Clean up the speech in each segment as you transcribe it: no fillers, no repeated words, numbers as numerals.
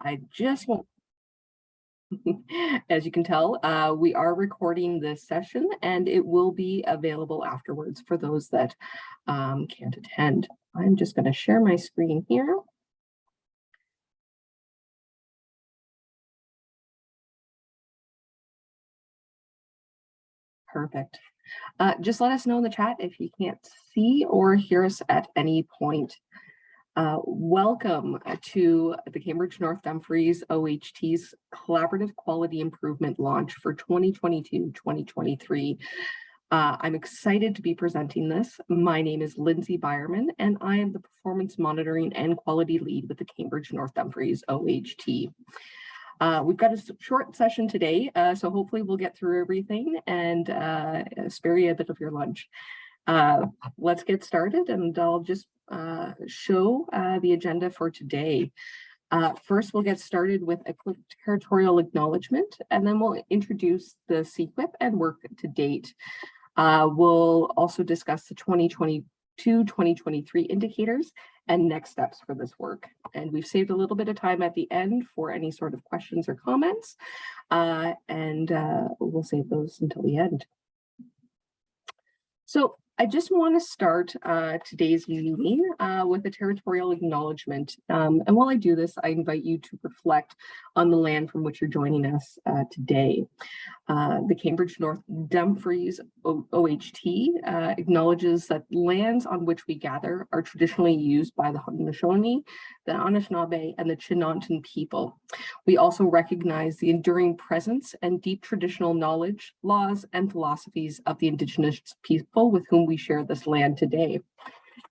I just want, as you can tell, we are recording this session and it will be available afterwards for those that can't attend. I'm just going to share my screen here. Perfect. Just let us know in the chat if you can't see or hear us at any point. Welcome to the Cambridge North Dumfries OHT's Collaborative Quality Improvement Launch for 2022-2023. I'm excited to be presenting this. My name is Lindsay Byerman, and I am the Performance Monitoring and Quality Lead with the Cambridge North Dumfries OHT. We've got a short session today, so hopefully we'll get through everything and spare you a bit of your lunch. Let's get started, and I'll just show the agenda for today. First, we'll get started with a quick territorial acknowledgement, and then we'll introduce the cQIP and work to date. We'll also discuss the 2022-2023 indicators and next steps for this work. And we've saved a little bit of time at the end for any sort of questions or comments, and we'll save those until the end. So I just want to start today's meeting with a territorial acknowledgement. And while I do this, I invite you to reflect on the land from which you're joining us today. The Cambridge North Dumfries OHT acknowledges that lands on which we gather are traditionally used by the Haudenosaunee, the Anishinaabe, and the Chinantan people. We also recognize the enduring presence and deep traditional knowledge, laws, and philosophies of the Indigenous people with whom we share this land today.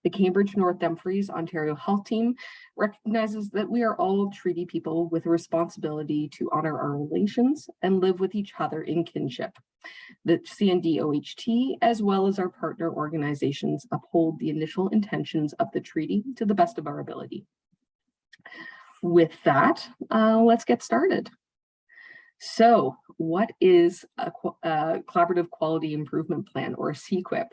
The Cambridge North Dumfries Ontario Health Team recognizes that we are all treaty people with a responsibility to honor our relations and live with each other in kinship. The CND OHT, as well as our partner organizations, uphold the initial intentions of the treaty to the best of our ability. With that, let's get started. So, what is a Collaborative Quality Improvement Plan, or a cQIP?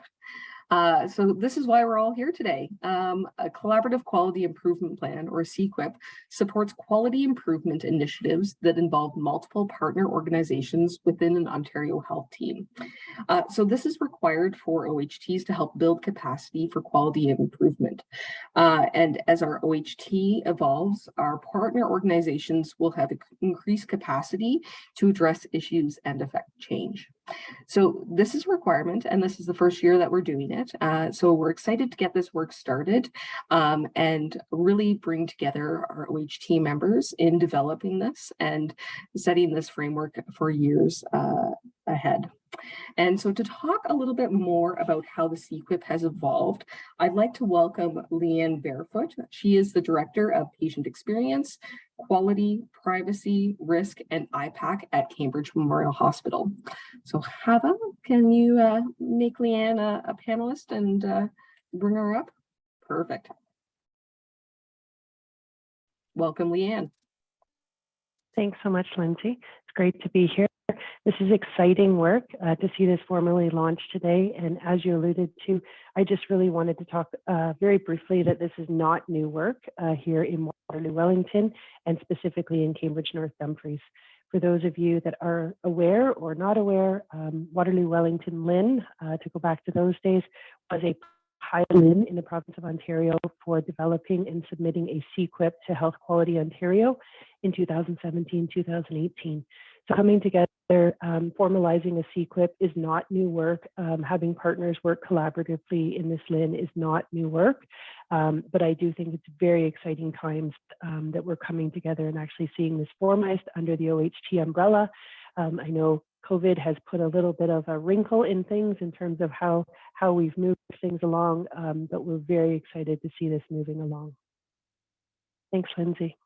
So this is why we're all here today. A Collaborative Quality Improvement Plan, or cQIP, supports quality improvement initiatives that involve multiple partner organizations within an Ontario health team. So this is required for OHTs to help build capacity for quality improvement. And as our OHT evolves, our partner organizations will have increased capacity to address issues and affect change. So this is a requirement, and this is the first year that we're doing it. So we're excited to get this work started and really bring together our OHT members in developing this and setting this framework for years ahead. And so to talk a little bit more about how the cQIP has evolved, I'd like to welcome Leanne Barefoot. She is the Director of Patient Experience, Quality, Privacy, Risk, and IPAC at Cambridge Memorial Hospital. So Hava, can you make Leanne a panelist and bring her up? Perfect. Welcome, Leanne. Thanks so much, Lindsay. It's great to be here. This is exciting work to see this formally launched today. And as you alluded to, I just really wanted to talk very briefly that this is not new work here in Waterloo, Wellington, and specifically in Cambridge North Dumfries. For those of you that are aware or not aware, Waterloo, Wellington, LHIN, to go back to those days, was a pilot LHIN in the province of Ontario for developing and submitting a cQIP to Health Quality Ontario in 2017-2018. So coming together, formalizing a cQIP is not new work. Having partners work collaboratively in this LHIN is not new work. But I do think it's very exciting times that we're coming together and actually seeing this formalized under the OHT umbrella. I know COVID has put a little bit of a wrinkle in things in terms of how we've moved things along, but we're very excited to see this moving along. Thanks, Lindsay.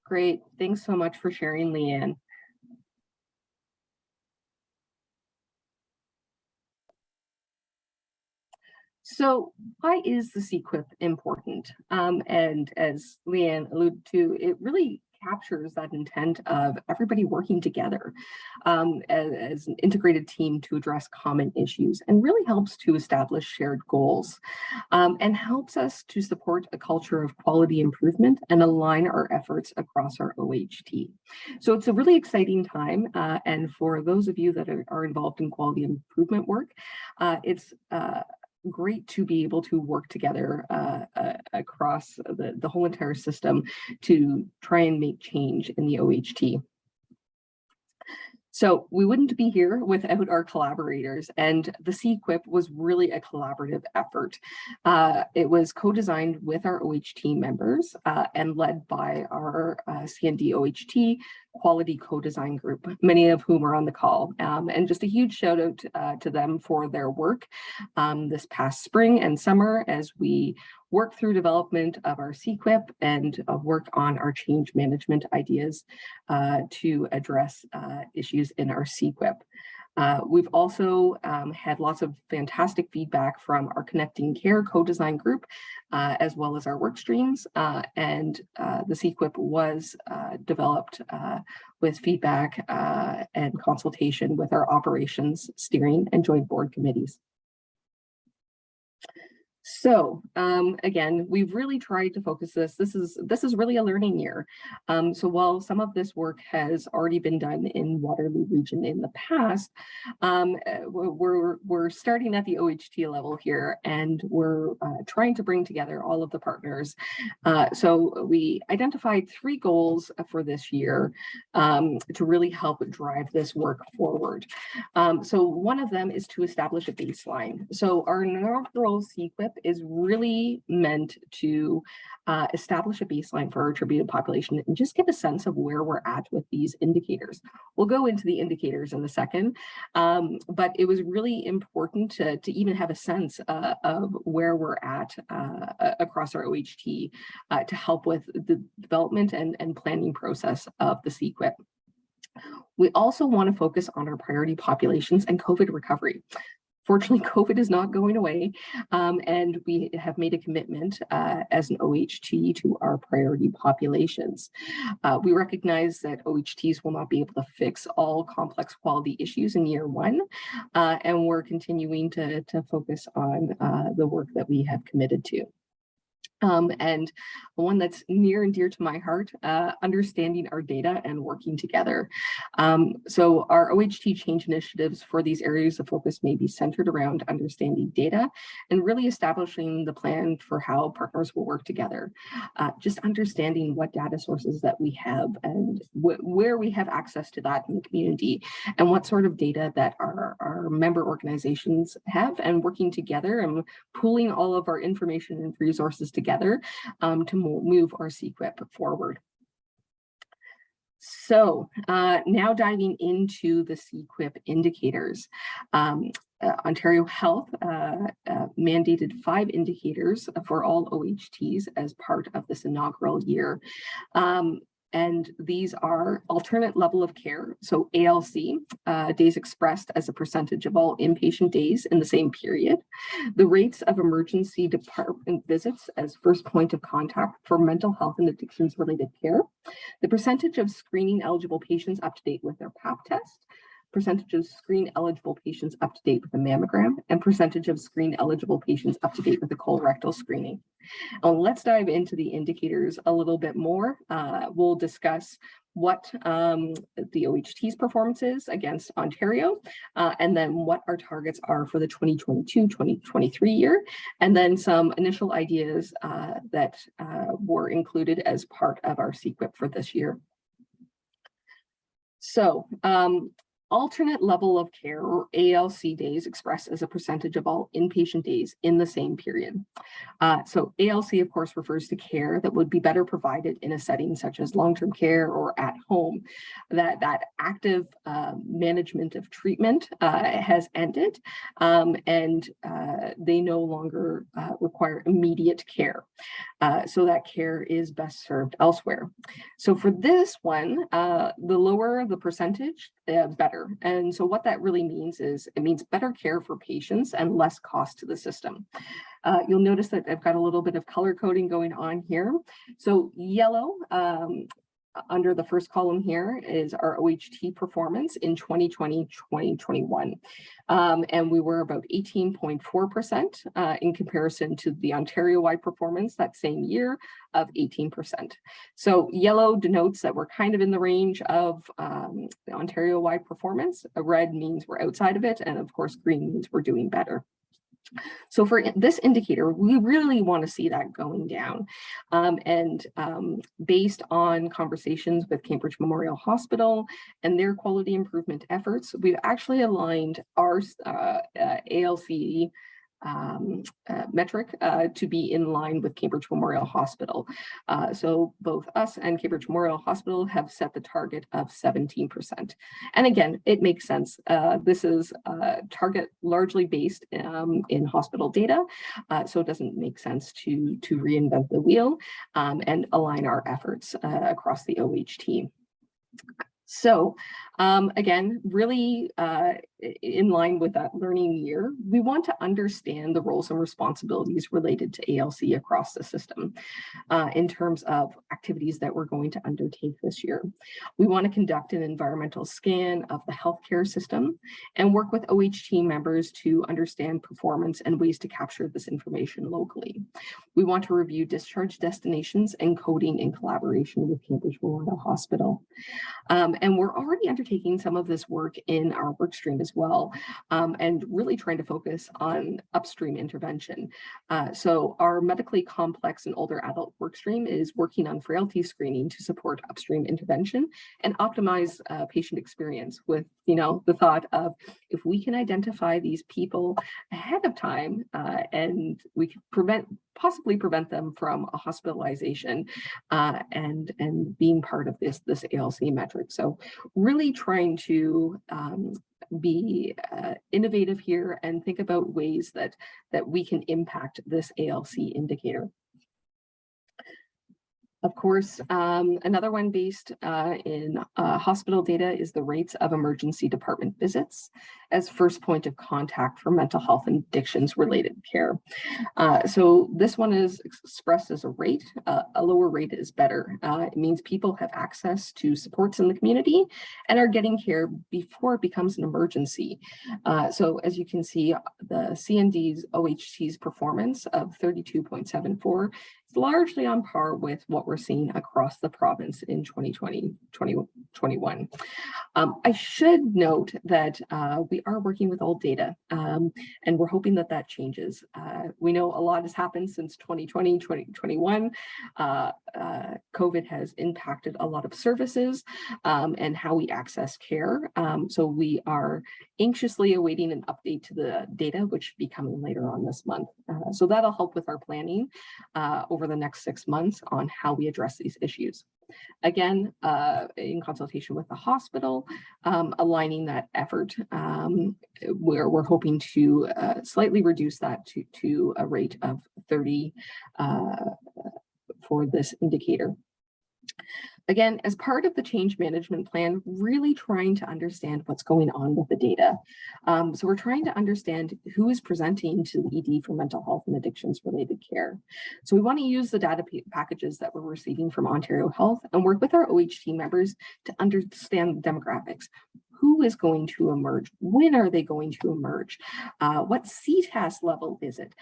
Great. Thanks so much for sharing, Leanne. So why is the cQIP important? And as Leanne alluded to, it really captures that intent of everybody working together as an integrated team to address common issues, and really helps to establish shared goals, and helps us to support a culture of quality improvement and align our efforts across our OHT. So it's a really exciting time, and for those of you that are involved in quality improvement work, it's great to be able to work together across the whole entire system to try and make change in the OHT. So we wouldn't be here without our collaborators, and the cQIP was really a collaborative effort. It was co-designed with our OHT members and led by our CND OHT quality co-design group, many of whom are on the call. And just a huge shout out to them for their work this past spring and summer as we work through development of our cQIP and work on our change management ideas to address issues in our cQIP. We've also had lots of fantastic feedback from our Connecting Care co-design group, as well as our work streams. And the cQIP was developed with feedback and consultation with our operations, steering, and joint board committees. So again, we've really tried to focus this. This is really a learning year. So while some of this work has already been done in Waterloo Region in the past, we're starting at the OHT level here, and we're trying to bring together all of the partners. So we identified 3 goals for this year to really help drive this work forward. So one of them is to establish a baseline. So our inaugural cQIP is really meant to establish a baseline for our attributed population and just get a sense of where we're at with these indicators. We'll go into the indicators in a second, but it was really important to even have a sense of where we're at across our OHT to help with the development and planning process of the cQIP. We also want to focus on our priority populations and COVID recovery. Fortunately, COVID is not going away, and we have made a commitment as an OHT to our priority populations. We recognize that OHTs will not be able to fix all complex quality issues in year 1, and we're continuing to focus on the work that we have committed to. And one that's near and dear to my heart, understanding our data and working together. So our OHT change initiatives for these areas of focus may be centered around understanding data and really establishing the plan for how partners will work together. Just understanding what data sources that we have and where we have access to that in the community, and what sort of data that our member organizations have, and working together and pooling all of our information and resources together to move our cQIP forward. So now diving into the cQIP indicators. Ontario Health mandated 5 indicators for all OHTs as part of this inaugural year. And these are alternate level of care, so ALC, days expressed as a percentage of all inpatient days in the same period, the rates of emergency department visits as first point of contact for mental health and addictions related care, the percentage of screening eligible patients up to date with their PAP test, percentage of screen eligible patients up to date with a mammogram, and percentage of screen eligible patients up to date with a colorectal screening. Let's dive into the indicators a little bit more. We'll discuss what the OHT's performance is against Ontario, and then what our targets are for the 2022-2023 year, and then some initial ideas that were included as part of our cQIP for this year. So, alternate level of care, or ALC days, expressed as a percentage of all inpatient days in the same period. So ALC, of course, refers to care that would be better provided in a setting such as long-term care or at home. That active management of treatment has ended, and they no longer require immediate care. So that care is best served elsewhere. So for this one, the lower the percentage, better. better. And so what that really means is it means better care for patients and less cost to the system. You'll notice that I've got a little bit of color coding going on here. So yellow, under the first column here, is our OHT performance in 2020-2021. And we were about 18.4% in comparison to the Ontario-wide performance that same year of 18%. So yellow denotes that we're kind of in the range of the Ontario-wide performance. Red means we're outside of it, and of course, green means we're doing better. So for this indicator, we really want to see that going down. Based on conversations with Cambridge Memorial Hospital and their quality improvement efforts, we've actually aligned our ALC metric to be in line with Cambridge Memorial Hospital. So both us and Cambridge Memorial Hospital have set the target of 17%. And again, it makes sense. This is a target largely based in hospital data, so it doesn't make sense to reinvent the wheel and align our efforts across the OHT. So again, really in line with that learning year, we want to understand the roles and responsibilities related to ALC across the system in terms of activities that we're going to undertake this year. We want to conduct an environmental scan of the healthcare system and work with OHT members to understand performance and ways to capture this information locally. We want to review discharge destinations and coding in collaboration with Cambridge Memorial Hospital. And we're already undertaking some of this work in our work stream as well, and really trying to focus on upstream intervention. So our medically complex and older adult work stream is working on frailty screening to support upstream intervention and optimize patient experience with, the thought of if we can identify these people ahead of time and we can possibly prevent them from a hospitalization and being part of this ALC metric. So really trying to be innovative here and think about ways that we can impact this ALC indicator. Of course, another one based in hospital data is the rates of emergency department visits as first point of contact for mental health and addictions related care. So this one is expressed as a rate. A lower rate is better. It means people have access to supports in the community and are getting care before it becomes an emergency. So as you can see, the CND's OHT's performance of 32.74 is largely on par with what we're seeing across the province in 2020-2021. I should note that we are working with old data and we're hoping that that changes. We know a lot has happened since 2020, 2021. COVID has impacted a lot of services and how we access care. So we are anxiously awaiting an update to the data, which should be coming later on this month. So that'll help with our planning over the next 6 months on how we address these issues. Again, in consultation with the hospital, aligning that effort, where we're hoping to slightly reduce that to a rate of 30 for this indicator. Again, as part of the change management plan, really trying to understand what's going on with the data. So we're trying to understand who is presenting to the ED for mental health and addictions related care. So we want to use the data packages that we're receiving from Ontario Health and work with our OHT members to understand the demographics. Who is going to emerge? When are they going to emerge? What CTAS level is it?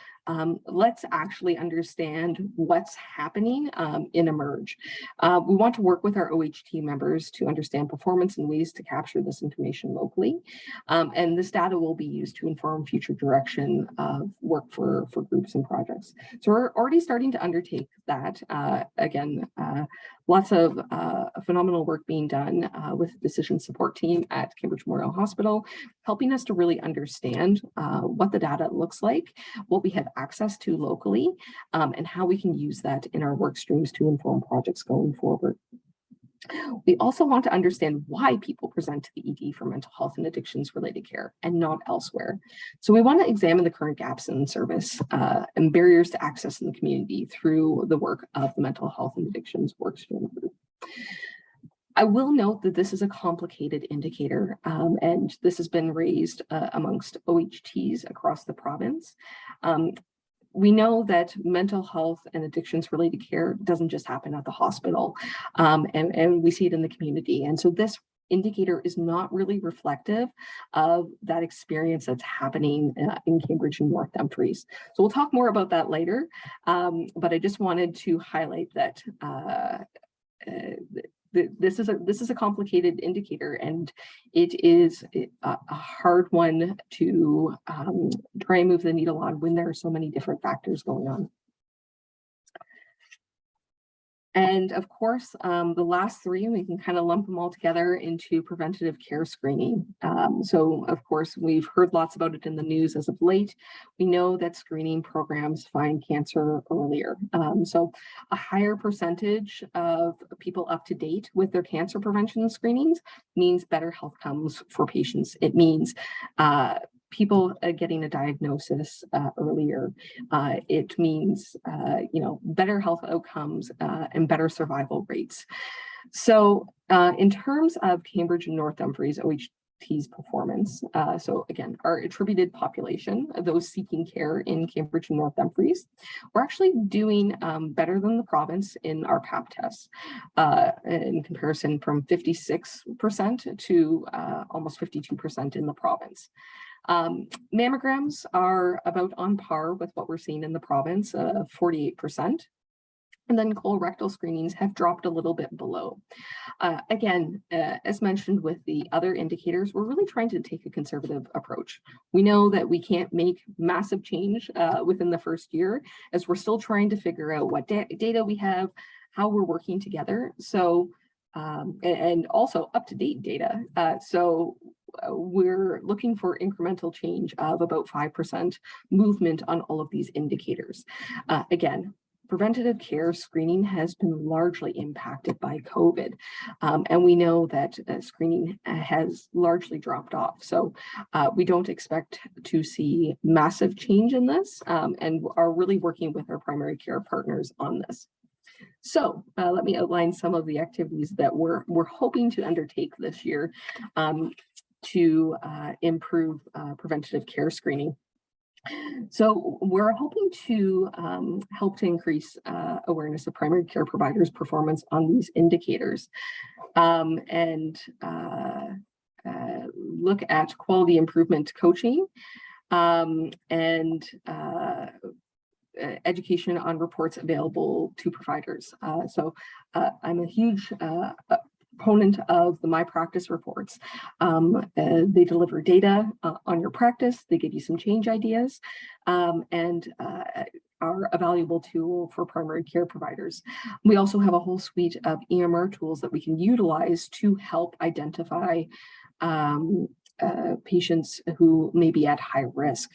Let's actually understand what's happening in emerge. We want to work with our OHT members to understand performance and ways to capture this information locally. And this data will be used to inform future direction of work for groups and projects. So we're already starting to undertake that. Again, lots of phenomenal work being done with the decision support team at Cambridge Memorial Hospital, helping us to really understand what the data looks like, what we have access to locally, and how we can use that in our work streams to inform projects going forward. We also want to understand why people present to the ED for mental health and addictions related care and not elsewhere. So we want to examine the current gaps in service and barriers to access in the community through the work of the mental health and addictions work stream group. I will note that this is a complicated indicator, and this has been raised amongst OHTs across the province. We know that mental health and addictions related care doesn't just happen at the hospital, and we see it in the community. And so this indicator is not really reflective of that experience that's happening in Cambridge and North Dumfries. So we'll talk more about that later, but I just wanted to highlight that this is a complicated indicator, and it is a hard one to try and move the needle on when there are so many different factors going on. And of course, the last three, we can kind of lump them all together into preventative care screening. So of course, we've heard lots about it in the news as of late. We know that screening programs find cancer earlier. So a higher percentage of people up to date with their cancer prevention screenings means better health outcomes for patients. It means people getting a diagnosis earlier. It means, better health outcomes and better survival rates. So in terms of Cambridge and North Dumfries OHT's performance, so again, our attributed population, those seeking care in Cambridge and North Dumfries, we're actually doing better than the province in our PAP tests in comparison from 56% to almost 52% in the province. Mammograms are about on par with what we're seeing in the province, 48%. And then colorectal screenings have dropped a little bit below. Again, as mentioned with the other indicators, we're really trying to take a conservative approach. We know that we can't make massive change within the first year, as we're still trying to figure out what data we have, how we're working together. So, and also up-to-date data. So we're looking for incremental change of about 5% movement on all of these indicators. Again, preventative care screening has been largely impacted by COVID, and we know that screening has largely dropped off. So we don't expect to see massive change in this, and are really working with our primary care partners on this. So let me outline some of the activities that we're hoping to undertake this year to improve preventative care screening. So we're hoping to help to increase awareness of primary care providers' performance on these indicators, and look at quality improvement coaching and education on reports available to providers. So I'm a huge proponent of the My Practice reports. They deliver data on your practice, they give you some change ideas, and are a valuable tool for primary care providers. We also have a whole suite of EMR tools that we can utilize to help identify patients who may be at high risk.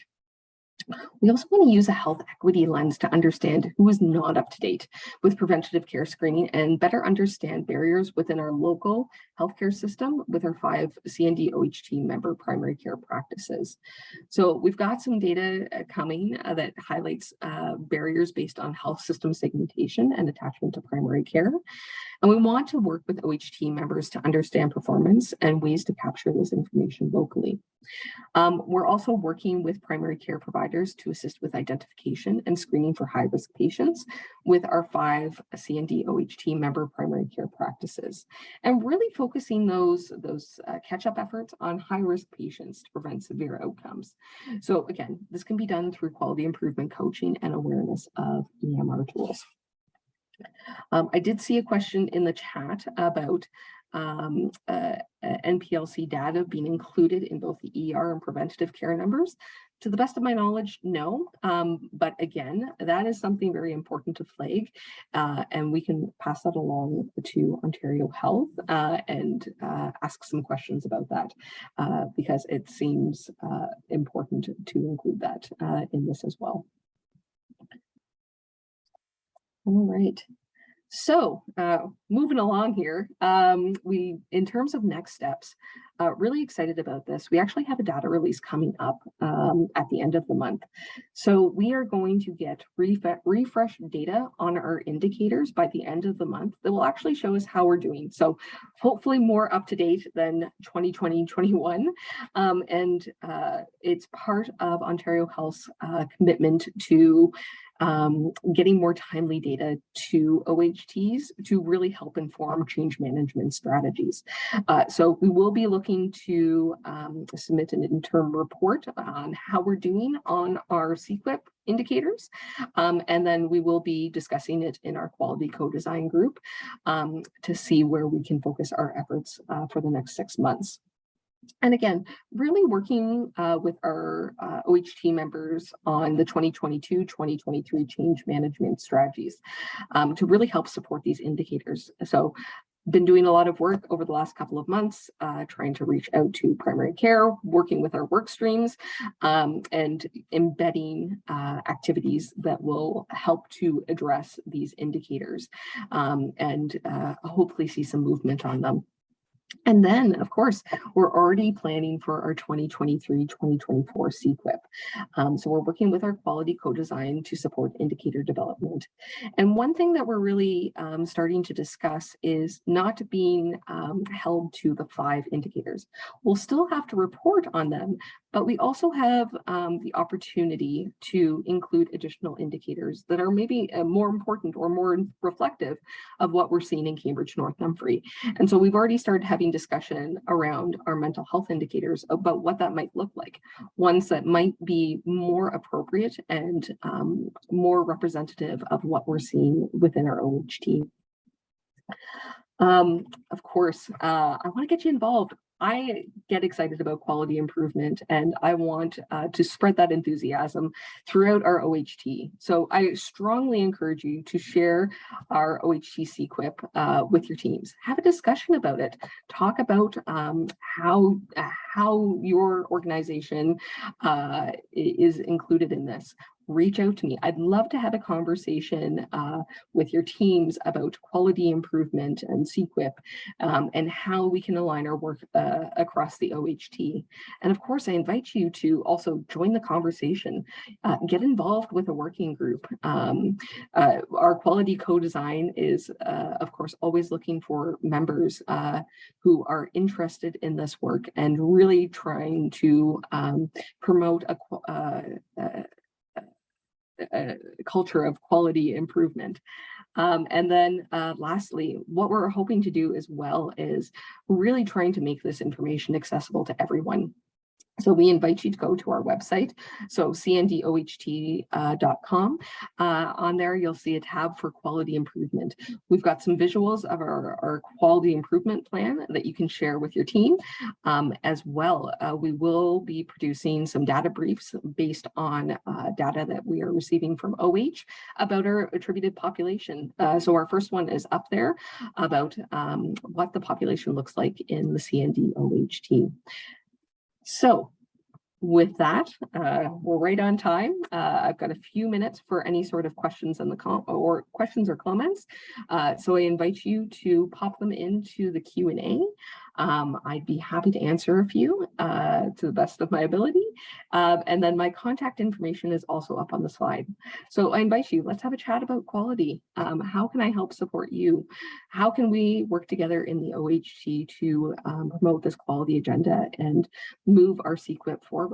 We also want to use a health equity lens to understand who is not up to date with preventative care screening and better understand barriers within our local healthcare system with our 5 CND OHT member primary care practices. So we've got some data coming that highlights barriers based on health system segmentation and attachment to primary care. And we want to work with OHT members to understand performance and ways to capture this information locally. We're also working with primary care providers to assist with identification and screening for high-risk patients with our 5 CND OHT member primary care practices, and really focusing those catch-up efforts on high-risk patients to prevent severe outcomes. So again, this can be done through quality improvement coaching and awareness of EMR tools. I did see a question in the chat about NPLC data being included in both the ER and preventative care numbers. To the best of my knowledge, no. But again, that is something very important to flag, and we can pass that along to Ontario Health and ask some questions about that because it seems important to include that in this as well. All right. So moving along here, in terms of next steps, Really excited about this. We actually have a data release coming up at the end of the month. So we are going to get refresh data on our indicators by the end of the month that will actually show us how we're doing. So hopefully more up to date than 2020-21. And it's part of Ontario Health's commitment to getting more timely data to OHTs to really help inform change management strategies. So we will be looking to submit an interim report on how we're doing on our cQIP indicators. And then we will be discussing it in our quality co-design group to see where we can focus our efforts for the next 6 months. And again, really working with our OHT members on the 2022-2023 change management strategies to really help support these indicators. So been doing a lot of work over the last couple of months, trying to reach out to primary care, working with our work streams, and embedding activities that will help to address these indicators and hopefully see some movement on them. And then, of course, we're already planning for our 2023-2024 cQIP. So we're working with our quality co-design to support indicator development. And one thing that we're really starting to discuss is not being held to the 5 indicators. We'll still have to report on them, but we also have the opportunity to include additional indicators that are maybe more important or more reflective of what we're seeing in Cambridge North Humphrey. And so we've already started having discussion around our mental health indicators about what that might look like, ones that might be more appropriate and more representative of what we're seeing within our OHT. Of course, I want to get you involved. I get excited about quality improvement, and I want to spread that enthusiasm throughout our OHT. So I strongly encourage you to share our OHT cQIP with your teams. Have a discussion about it. Talk about how your organization is included in this. Reach out to me. I'd love to have a conversation with your teams about quality improvement and cQIP and how we can align our work across the OHT. And of course, I invite you to also join the conversation. Get involved with a working group. Our quality co-design is, of course, always looking for members who are interested in this work and really trying to promote a culture of quality improvement. And then lastly, what we're hoping to do as well is really trying to make this information accessible to everyone. So we invite you to go to our website, so cndoht.com. On there, you'll see a tab for quality improvement. We've got some visuals of our quality improvement plan that you can share with your team. As well, we will be producing some data briefs based on data that we are receiving from OH about our attributed population. So our first one is up there about what the population looks like in the CND OHT. So with that, we're right on time. I've got a few minutes for any sort of questions in the questions or comments. So I invite you to pop them into the Q&A. I'd be happy to answer a few to the best of my ability. And then my contact information is also up on the slide. So I invite you, let's have a chat about quality. How can I help support you? How can we work together in the OHT to promote this quality agenda and move our cQIP forward?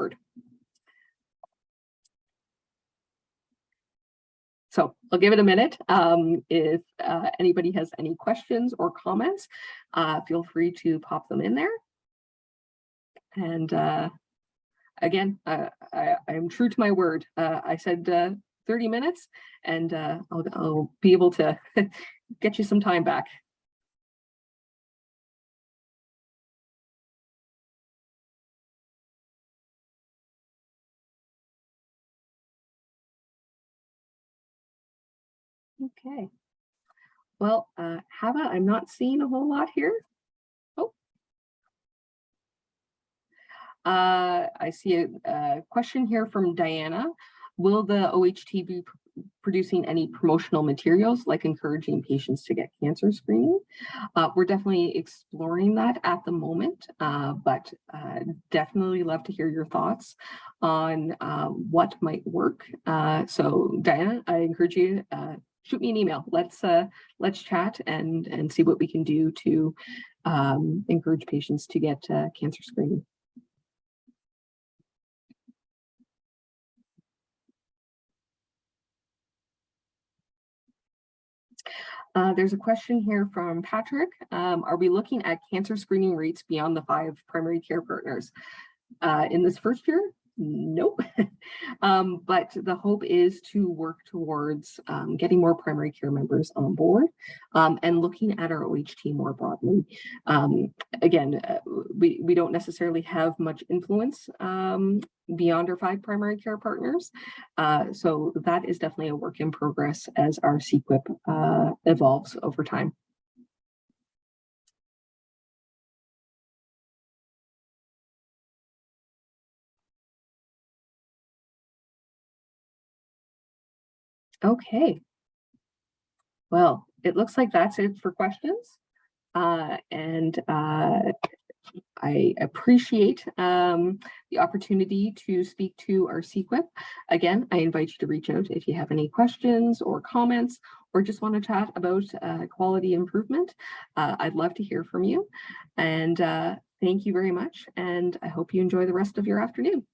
So I'll give it a minute. If anybody has any questions or comments, feel free to pop them in there. And again, I'm true to my word. I said 30 minutes, and I'll be able to get you some time back. Okay. Well, Hava, I'm not seeing a whole lot here. Oh. I see a question here from Diana. Will the OHT producing any promotional materials like encouraging patients to get cancer screening. We're definitely exploring that at the moment, but definitely love to hear your thoughts on what might work. So Diana, I encourage you shoot me an email. Let's chat and see what we can do to encourage patients to get cancer screening. There's a question here from Patrick. Are we looking at cancer screening rates beyond the 5 primary care partners? In this first year? Nope. But the hope is to work towards getting more primary care members on board and looking at our OHT more broadly. Again, we don't necessarily have much influence beyond our 5 primary care partners. So that is definitely a work in progress as our cQIP evolves over time. Okay. Well, it looks like that's it for questions. I appreciate the opportunity to speak to our cQIP. Again, I invite you to reach out if you have any questions or comments or just want to chat about quality improvement. I'd love to hear from you. And thank you very much. And I hope you enjoy the rest of your afternoon.